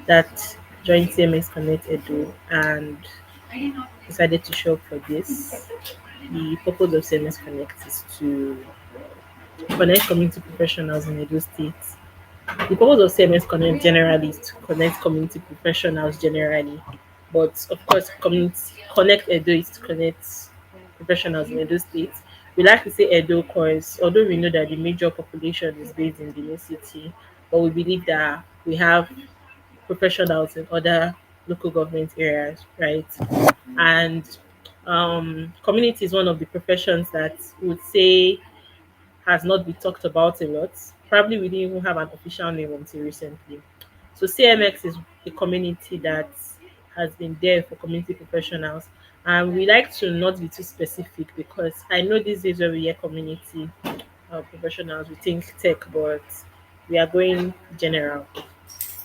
that joined CMX Connect Edo and decided to show up for this. The purpose of CMS Connect is to connect community professionals in Edo State. The purpose of CMS Connect generally is to connect community professionals generally, but of course, community Connect Edo is to connect professionals in Edo State. We like to say Edo because although we know that the major population is based in the new city, but we believe that we have professionals in other local government areas, right? And community is one of the professions that would say has not been talked about a lot. Probably we didn't even have an official name until recently. So CMX is a community that has been there for community professionals. And we like to not be too specific because I know these days when we hear community professionals, we think tech, but we are going general.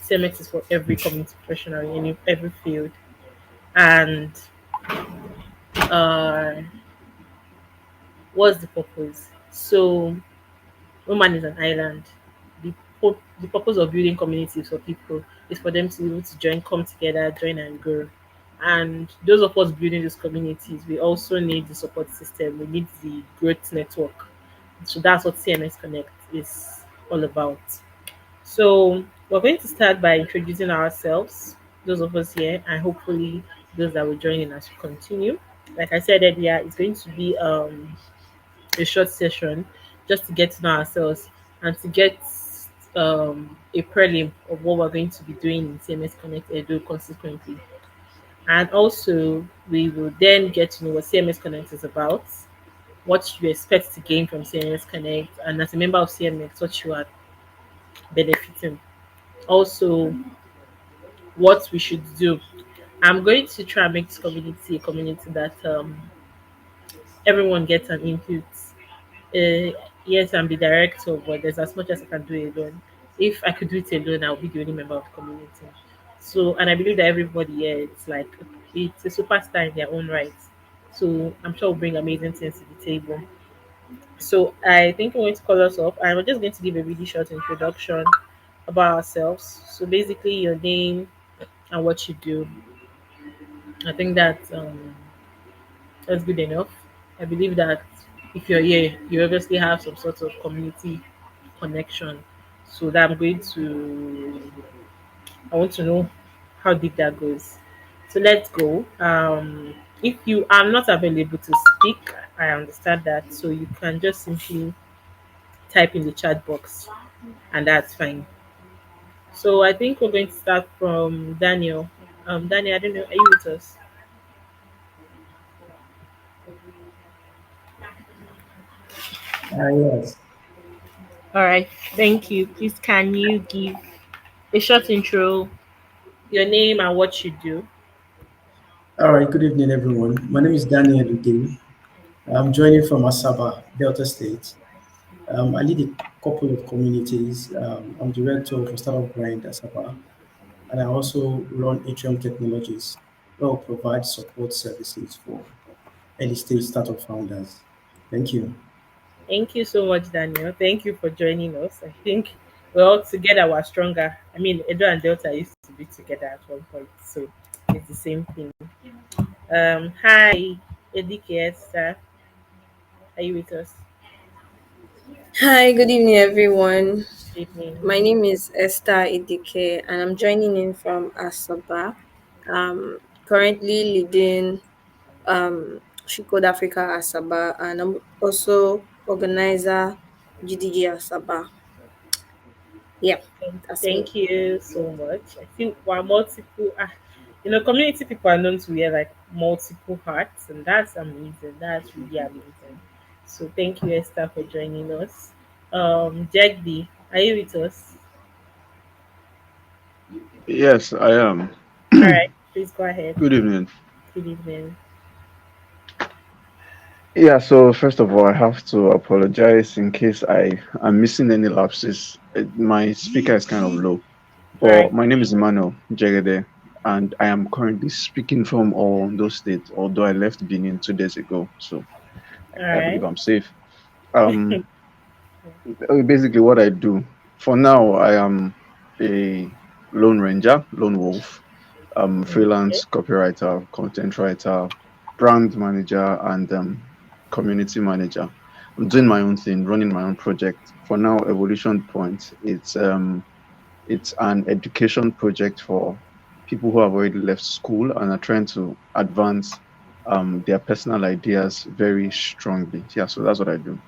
CMX is for every community professional in every field. And uh, what's the purpose? So Roman is an island. The purpose of building communities for people is for them to be able to join, come together, join and grow. And those of us building these communities, we also need the support system. We need the growth network. So that's what CMS Connect is all about. So we're going to start by introducing ourselves, those of us here, and hopefully those that will join in as we continue. Like I said earlier, it's going to be a short session just to get to know ourselves and to get a prelim of what we're going to be doing in CMS Connect Edu consequently. And also, we will then get to know what CMS Connect is about, what you expect to gain from CMS Connect, and as a member of CMX, what you are benefiting. Also, what we should do. I'm going to try and make this community a community that everyone gets an input. Yes, I'm the director, but there's as much as I can do alone. If I could do it alone, I'll be the only member of the community. So, and I believe that everybody here, it's like it's a superstar in their own right. So, I'm sure we'll bring amazing things to the table. So, I think we're going to call us up, and we're just going to give a really short introduction about ourselves. So, basically, your name and what you do. I think that's good enough. I believe that if you're here, you obviously have some sort of community connection. So that I'm going to, I want to know how deep that goes. So let's go. If you are not available to speak, I understand that. So you can just simply type in the chat box, and that's fine. So I think we're going to start from Daniel. Daniel, I don't know, are you with us? Yes. All right, thank you. Please, can you give a short intro, your name and what you do? All right. Good evening, everyone. My name is Daniel Ude. I'm joining from Asaba, Delta State. I lead a couple of communities. I'm director for Startup Grind Asaba, and I also run Atrium Technologies, where we provide support services for early stage startup founders. Thank you. Thank you so much, Daniel. Thank you for joining us. I think we're all together, we're stronger. I mean, Edo and Delta used to be together at one point, so it's the same thing. Hi, Edike Esther. Are you with us? Hi, good evening, everyone. Good evening. My name is Esther Idike, and I'm joining in from Asaba. Currently leading Shikod Africa Asaba, and I'm also organizer GDG Asaba. Yeah, that's me. Thank you so much. I think we're multiple. Community people are known to wear like multiple hats, and that's amazing. That's really amazing. So thank you, Esther, for joining us. Jagdi, are you with us? Yes, I am. All right, please go ahead. Good evening. Good evening. Yeah, so first of all, I have to apologize in case I am missing any lapses. My speaker is kind of low. All But right, my name is Emmanuel Jegede, and I am currently speaking from Ondo State, although I left Benin 2 days ago. So all I believe right. I'm safe. Basically, what I do for now, I am a lone ranger, lone wolf, Okay. freelance copywriter, content writer, brand manager, and community manager. I'm doing my own thing, running my own project. For now, Evolution Point. It's an education project for people who have already left school and are trying to advance their personal ideas very strongly. Yeah, so that's what I do.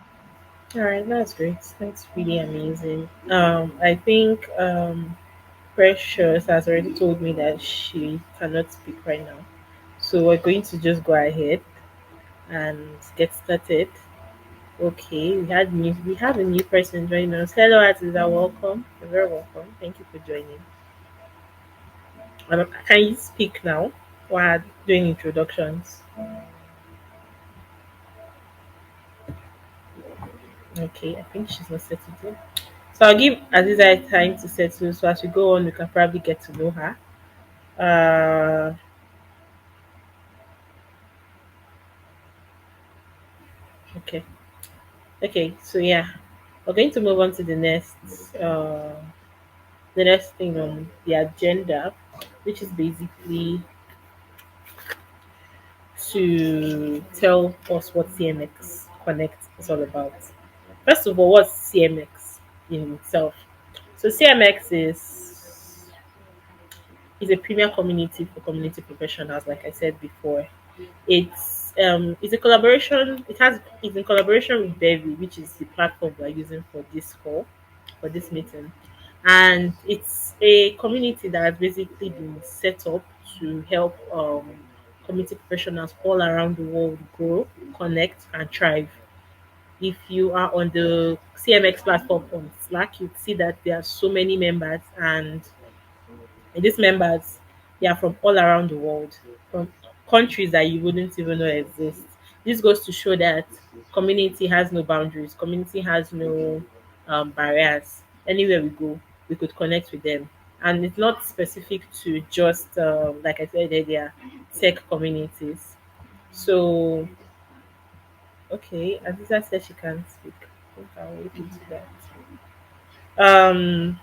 All right, that's great. That's really amazing. I think Precious has already told me that she cannot speak right now. So we're going to just go ahead and get started. Okay, we have a new person joining us. Hello, Aziza, welcome. You're very welcome. Thank you for joining. Can you speak now while doing introductions? Okay, I think she's not settled yet. So I'll give Aziza time to settle. So as we go on, we can probably get to know her. Uh, okay, okay. So yeah, we're going to move on to the next thing on the agenda, which is basically to tell us what CMX Connect is all about. First of all, what's CMX in itself? So CMX is a premier community for community professionals, like I said before. It's a collaboration. It's in collaboration with Bevy, which is the platform we're using for this call, for this meeting, and it's a community that has basically been set up to help community professionals all around the world grow, connect, and thrive. If you are on the CMX platform on Slack, you'd see that there are so many members, and these members, they are from all around the world, from countries that you wouldn't even know exist. This goes to show that community has no boundaries, community has no barriers. Anywhere we go, we could connect with them. And it's not specific to just, like I said earlier, tech communities. So, okay, Aziza said she can't speak. I think I'll look into that. Um,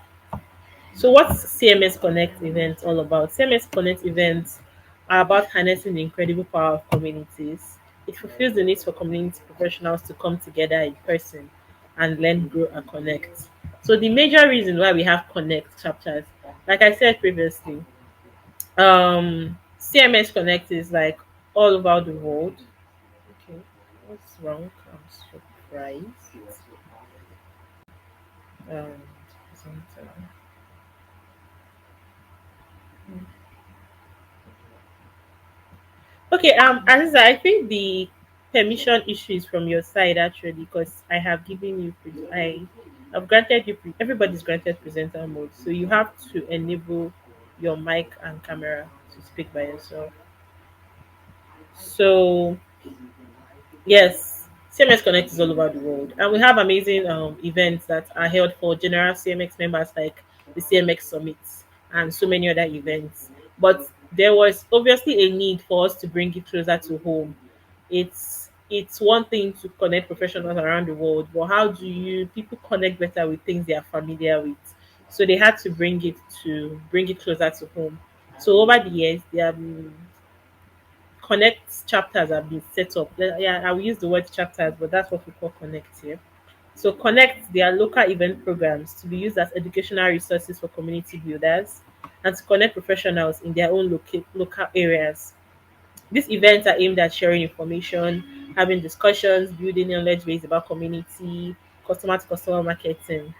So what's CMS Connect events all about? CMS Connect events are about harnessing the incredible power of communities. It fulfills the needs for community professionals to come together in person and learn, grow, and connect. So the major reason why we have Connect chapters, like I said previously, CMS Connect is like all over the world. Okay, what's wrong? I'm surprised. Um, isn't, Okay, Aziza, I think the permission issue is from your side actually, because I have given you, have granted you, everybody's granted presenter mode, so you have to enable your mic and camera to speak by yourself. So yes, CMX Connect is all over the world, and we have amazing events that are held for general CMX members, like the CMX Summits and so many other events. But there was obviously a need for us to bring it closer to home. It's one thing to connect professionals around the world, but how do you people connect better with things they are familiar with? So they had to bring it closer to home. So over the years, they have connect chapters have been set up. Yeah, I will use the word chapters, but that's what we call connect here. So connect, they are local event programs to be used as educational resources for community builders and to connect professionals in their own local areas. These events are aimed at sharing information, having discussions, building knowledge base about community, customer to customer marketing.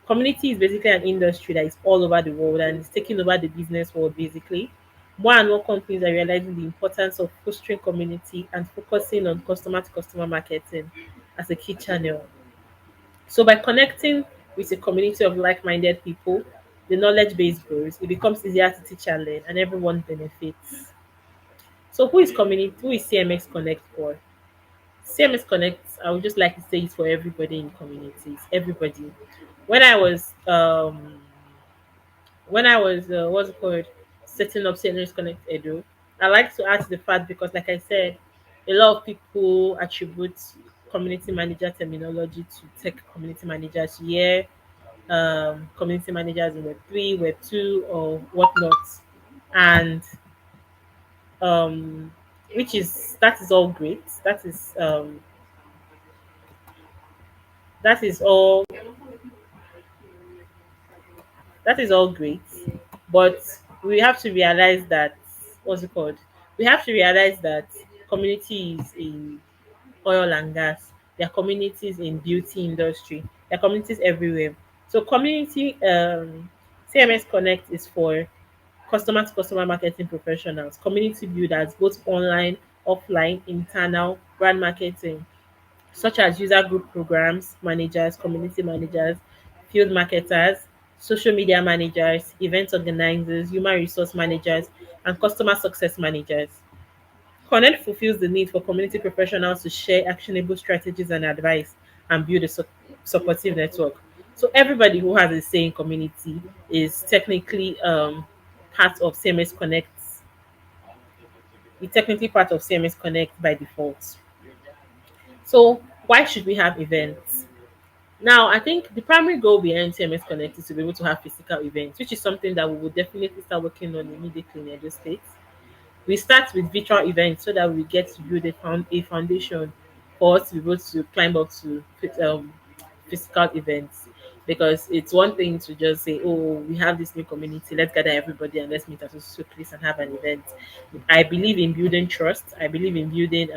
Community is basically an industry that is all over the world and is taking over the business world basically. More and more companies are realizing the importance of fostering community and focusing on customer to customer marketing as a key channel. So by connecting with a community of like-minded people, the knowledge base grows, it becomes easier to teach and learn, and everyone benefits. So who is CMX Connect for? CMX Connect, I would just like to say it's for everybody in communities, everybody. When I was what's it called, setting up CMX Connect Edo, I like to ask the fact because, like I said, a lot of people attribute community manager terminology to tech community managers. Yeah, community managers in Web 3, Web 2, or whatnot, and um, which is that is all great. That is all that is all great, but we have to realize that what's it called? We have to realize that communities in oil and gas, there are communities in beauty industry, there are communities everywhere. So community CMS Connect is for customer to customer marketing professionals, community builders, both online, offline, internal, brand marketing, such as user group programs, managers, community managers, field marketers, social media managers, event organizers, human resource managers, and customer success managers. Connect fulfills the need for community professionals to share actionable strategies and advice and build a supportive network. So everybody who has a say in community is technically part of CMS Connect. It's technically part of CMS Connect by default. So why should we have events? Now, I think the primary goal behind CMS Connect is to be able to have physical events, which is something that we will definitely start working on immediately in Edo State. We start with virtual events so that we get to build a foundation for us to be able to climb up to physical events. Because it's one thing to just say, oh, we have this new community, let's gather everybody and let's meet at a social place and have an event. I believe in building trust. I believe in building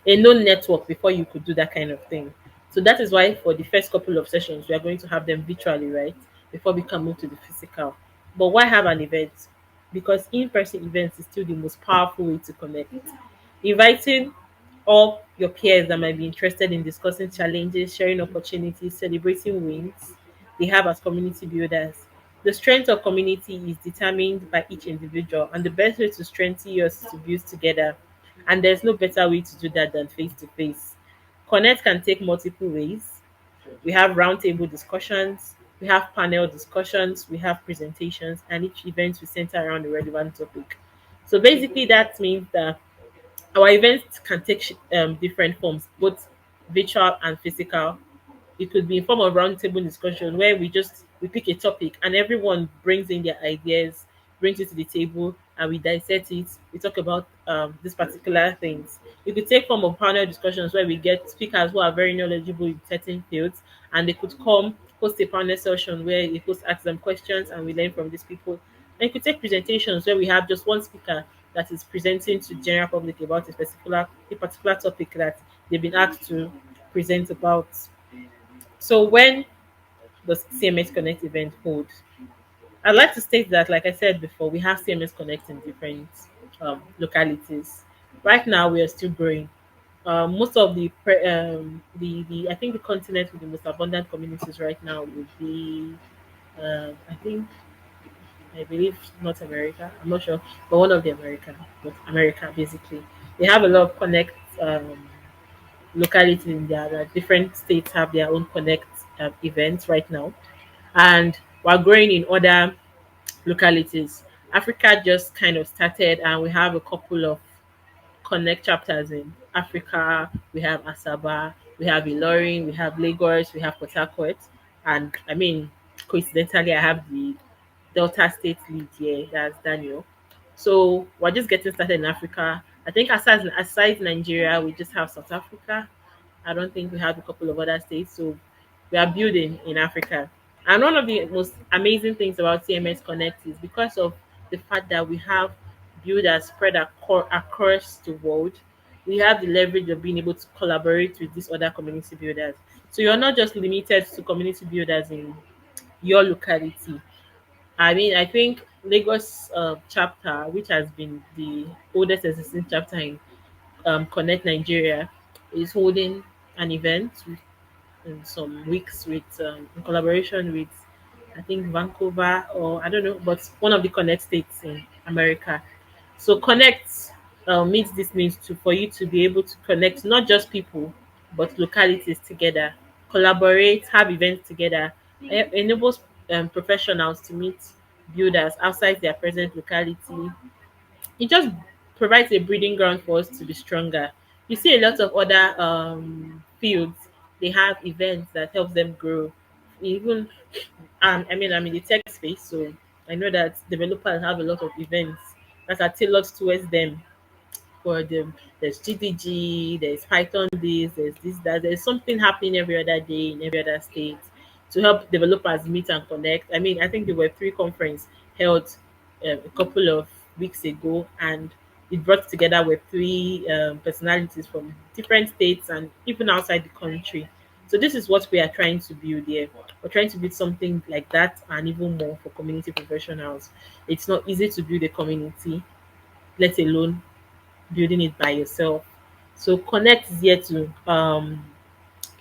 a known network before you could do that kind of thing. So that is why for the first couple of sessions we are going to have them virtually, right? Before we can move to the physical. But why have an event? Because in-person events is still the most powerful way to connect. Inviting all your peers that might be interested in discussing challenges, sharing opportunities, celebrating wins they have as community builders. The strength of community is determined by each individual, and the best way to strengthen yours is to build together. And there's no better way to do that than face to face. Connect can take multiple ways. We have roundtable discussions, we have panel discussions, we have presentations, and each event will center around a relevant topic. So basically, that means that our events can take different forms, both virtual and physical. It could be in form of roundtable discussion where we pick a topic and everyone brings in their ideas, brings it to the table, and we dissect it. We talk about these particular things. It could take form of panel discussions where we get speakers who are very knowledgeable in certain fields, and they could come host a panel session where the host asks them questions and we learn from these people. And it could take presentations where we have just one speaker that is presenting to general public about a particular topic that they've been asked to present about. So when the CMS Connect event hold, I'd like to state that, like I said before, we have CMS Connect in different localities. Right now, we are still growing. Most of the I think the continent with the most abundant communities right now would be I think I believe North America. I'm not sure, but one of the but America basically. They have a lot of connect localities in there. Like different states have their own connect events right now, and we're growing in other localities. Africa just kind of started, and we have a couple of connect chapters in Africa. We have Asaba, we have Ilorin, we have Lagos, we have Port Harcourt, and I mean, coincidentally, I have the Delta State lead here. That's Daniel. So we're just getting started in Africa. I think aside Nigeria, we just have South Africa. I don't think we have a couple of other states. So we are building in Africa. And one of the most amazing things about CMS Connect is because of the fact that we have builders spread across the world, we have the leverage of being able to collaborate with these other community builders. So you're not just limited to community builders in your locality. I mean, I think Lagos chapter, which has been the oldest existing chapter in Connect Nigeria, is holding an event in some weeks with in collaboration with I think Vancouver or I don't know, but one of the Connect states in America. So Connect meets this means to for you to be able to connect not just people but localities together, collaborate, have events together, enables professionals to meet builders outside their present locality. It just provides a breeding ground for us to be stronger. You see a lot of other fields they have events that helps them grow. Even I mean, I'm in the tech space, so I know that developers have a lot of events that are tailored towards them. For them, there's GDG, there's Python this, there's this, that. There's something happening every other day in every other state to help developers meet and connect. I mean, I think the Web3 conference held a couple of weeks ago, and it brought together Web3 personalities from different states and even outside the country. So this is what we are trying to build here. We're trying to build something like that and even more for community professionals. It's not easy to build a community, let alone building it by yourself. So Connect is here to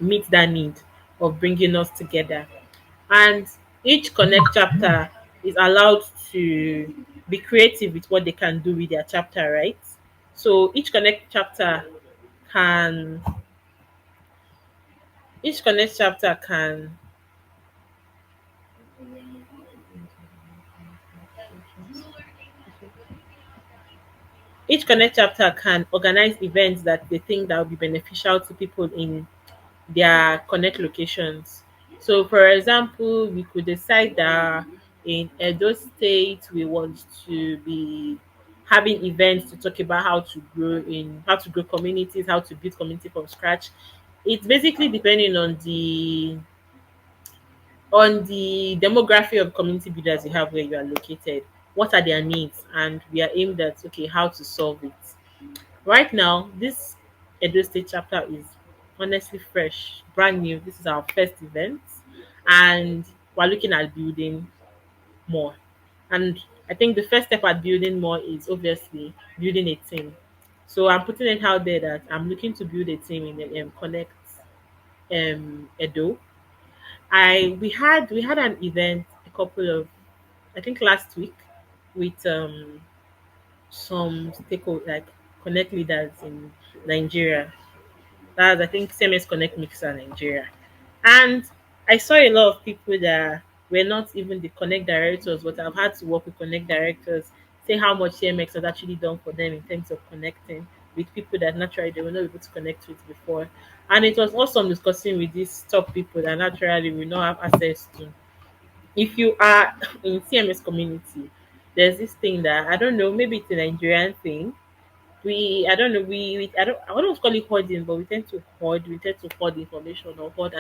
meet that need of bringing us together. And each Connect chapter is allowed to be creative with what they can do with their chapter, right? So can each Connect chapter can each Connect chapter can organize events that they think that will be beneficial to people in their connect locations. So, for example, we could decide that in Edo State we want to be having events to talk about how to grow communities, how to build community from scratch. It's basically depending on the demography of community builders you have where you are located. What are their needs? And we are aimed at okay how to solve it. Right now, this Edo State chapter is honestly fresh, brand new. This is our first event, and we're looking at building more. And I think the first step at building more is obviously building a team. So I'm putting it out there that I'm looking to build a team in the Connect Edo. We had an event a couple of I think last week with some stakeholders like Connect leaders in Nigeria. That's I think CMX Connect Mixer Nigeria. And I saw a lot of people that were not even the Connect directors, but I've had to work with Connect directors, say how much CMX has actually done for them in terms of connecting with people that naturally they were not able to connect with before. And it was awesome discussing with these top people that naturally we not have access to. If you are in CMS community, there's this thing that I don't know, maybe it's a Nigerian thing. We I don't know we I don't want to call it hoarding, but we tend to hoard information or hoard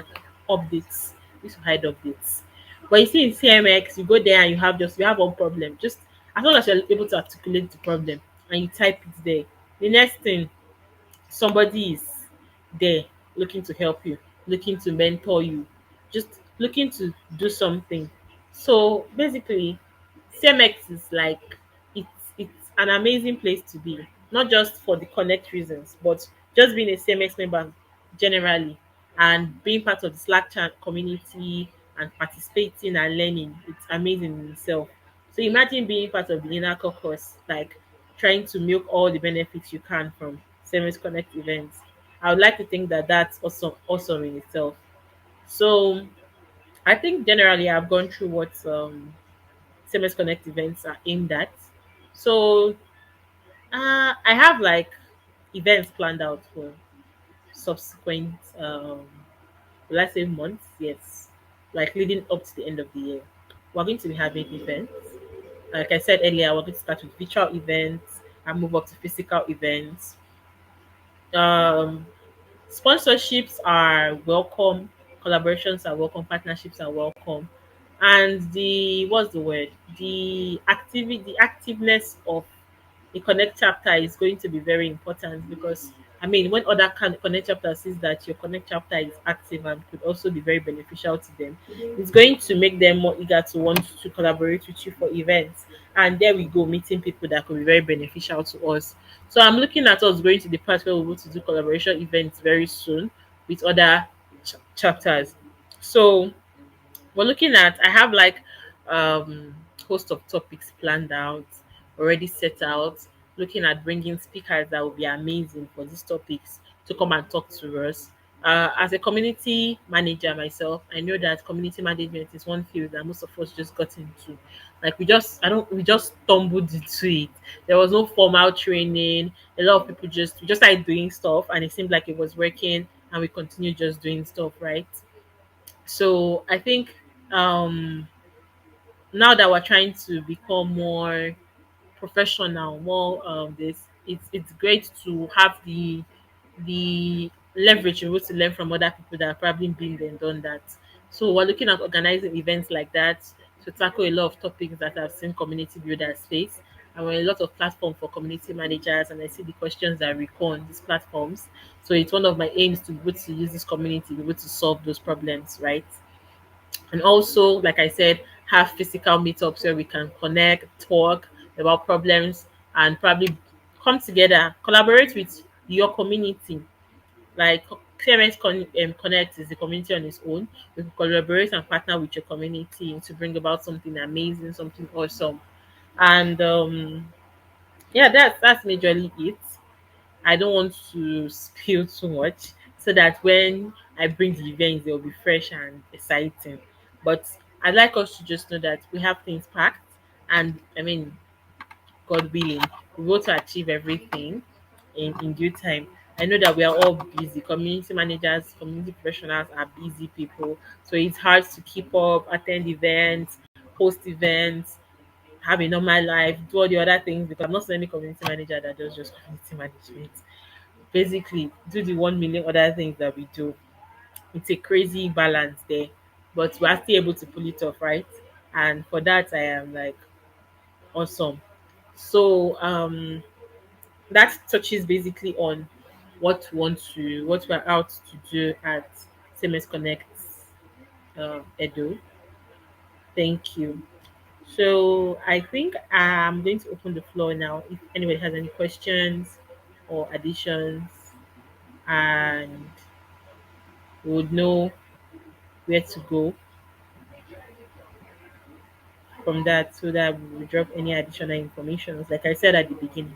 updates. We used to hide updates. But you see in CMX, you go there and you have one problem. Just as long as you're able to articulate the problem and you type it there, the next thing somebody is there looking to help you, looking to mentor you, just looking to do something. So basically, CMX is like it's it's an amazing place to be, not just for the connect reasons, but just being a CMX member generally and being part of the Slack chat community and participating and learning. It's amazing in itself. So imagine being part of the inner caucus, like trying to milk all the benefits you can from CMX Connect events. I would like to think that that's awesome in itself. So I think generally I've gone through what CMS Connect events are aimed at. So I have like events planned out for subsequent, let's say months, yes, like leading up to the end of the year. We're going to be having events. Like I said earlier, we're going to start with virtual events and move up to physical events. Um, Sponsorships are welcome, collaborations are welcome, partnerships are welcome, and the what's the word? The activeness of the connect chapter is going to be very important because I mean when other connect chapter sees that your connect chapter is active and could also be very beneficial to them, it's going to make them more eager to want to collaborate with you for events. And there we go, meeting people that could be very beneficial to us. So I'm looking at us going to the part where we're able to do collaboration events very soon with other chapters. So we're looking at I have like host of topics planned out, already set out, looking at bringing speakers that will be amazing for these topics to come and talk to us. As a community manager myself, I know that community management is one field that most of us just got into. Like we just stumbled into it. There was no formal training. A lot of people just we just started doing stuff and it seemed like it was working, and we continue just doing stuff, right? So I think um now that we're trying to become more professional, more this, it's great to have the leverage you're able to learn from other people that have probably been there and done that. So we're looking at organizing events like that to tackle a lot of topics that I've seen community builders face. And we're a lot of platform for community managers, and I see the questions that recur on these platforms. So it's one of my aims to be able to use this community, be able to solve those problems, right? And also, like I said, have physical meetups where we can connect, talk about problems, and probably come together, collaborate with your community. Like CMX Connect is the community on its own. We can collaborate and partner with your community to bring about something amazing, something awesome. And yeah, that's majorly it. I don't want to spill too much so that when I bring the events, they'll be fresh and exciting. But I'd like us to just know that we have things packed, and I mean, God willing, we will to achieve everything in due time. I know that we are all busy. Community managers, community professionals are busy people. So it's hard to keep up, attend events, host events, have a normal life, do all the other things because I'm not seeing any community manager that does just community management. Basically, do the 1 million other things that we do. It's a crazy balance there, but we're still able to pull it off, right? And for that, I am like awesome. So that touches basically on what we're out to do at CMS Connect Edo. Thank you. So I think I'm going to open the floor now. If anybody has any questions or additions, and we would know where to go from that so that we will drop any additional information. Like I said at the beginning,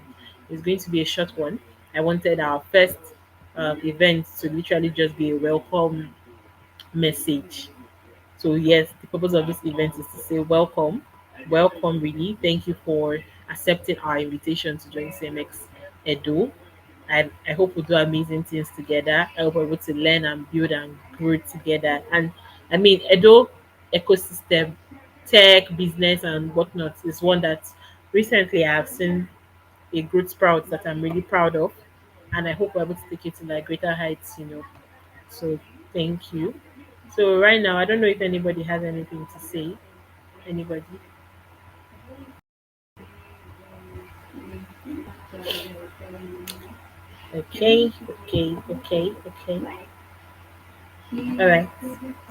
it's going to be a short one. I wanted our first event to literally just be a welcome message. So yes, the purpose of this event is to say welcome, welcome really. Thank you for accepting our invitation to join CMX Edo. And I hope we do amazing things together. I hope we're able to learn and build and grow together. And I mean, Edo ecosystem, tech, business, and whatnot is one that recently I have seen a growth sprout that I'm really proud of. And I hope we're able to take it to like greater heights. So thank you. So right now, I don't know if anybody has anything to say. Anybody? Okay, okay, okay, okay. All right.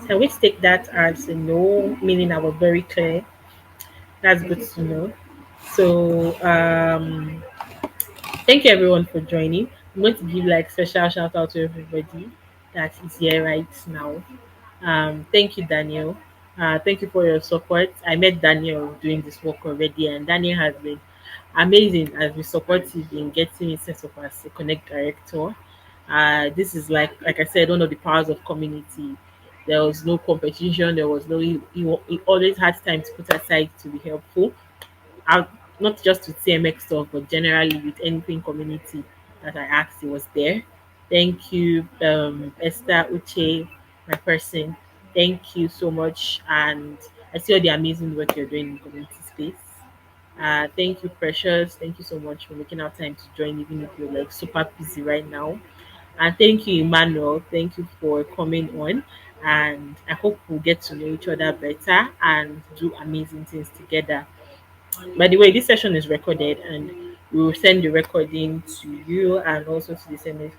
So we take that as a no, meaning I was very clear. That's good to know. So thank you everyone for joining. I'm going to give like special shout out to everybody that is here right now. Thank you, Daniel. Thank you for your support. I met Daniel doing this work already, and Daniel has been amazing, has been supportive in getting me set up as a Connect director. This is like I said, one of the powers of community. There was no competition. There was no. He always had time to put aside to be helpful, out not just with CMX stuff, but generally with anything community that I asked, it was there. Thank you, Esther Uche, my person. Thank you so much, and I see all the amazing work you're doing in community space. Thank you, Precious. Thank you so much for making our time to join, even if you're like super busy right now. And thank you, Emmanuel. Thank you for coming on. And I hope we'll get to know each other better and do amazing things together. By the way, this session is recorded and we will send the recording to you and also to the CMX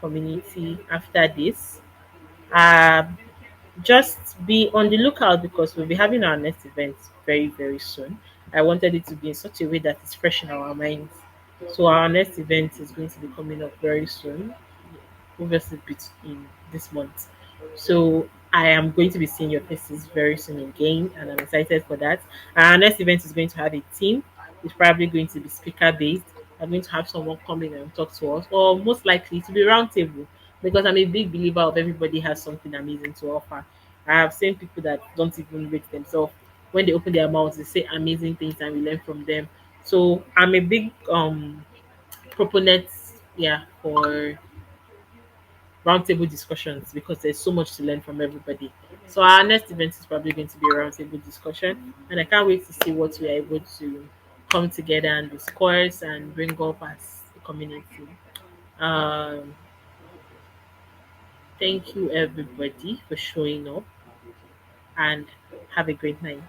community after this. Uh, just be on the lookout because we'll be having our next event very, very soon. I wanted it to be in such a way that it's fresh in our minds. So our next event is going to be coming up very soon, obviously in this month. So I am going to be seeing your faces very soon again, and I'm excited for that. Our next event is going to have a team. It's probably going to be speaker based. I'm going to have someone come in and talk to us, or most likely to be roundtable, because I'm a big believer of everybody has something amazing to offer. I have seen people that don't even rate themselves. When they open their mouths, they say amazing things, and we learn from them. So I'm a big proponent, yeah, for roundtable discussions because there's so much to learn from everybody. So our next event is probably going to be a roundtable discussion, and I can't wait to see what we are able to come together and discuss and bring up as a community. Um, Thank you everybody for showing up, and have a great night.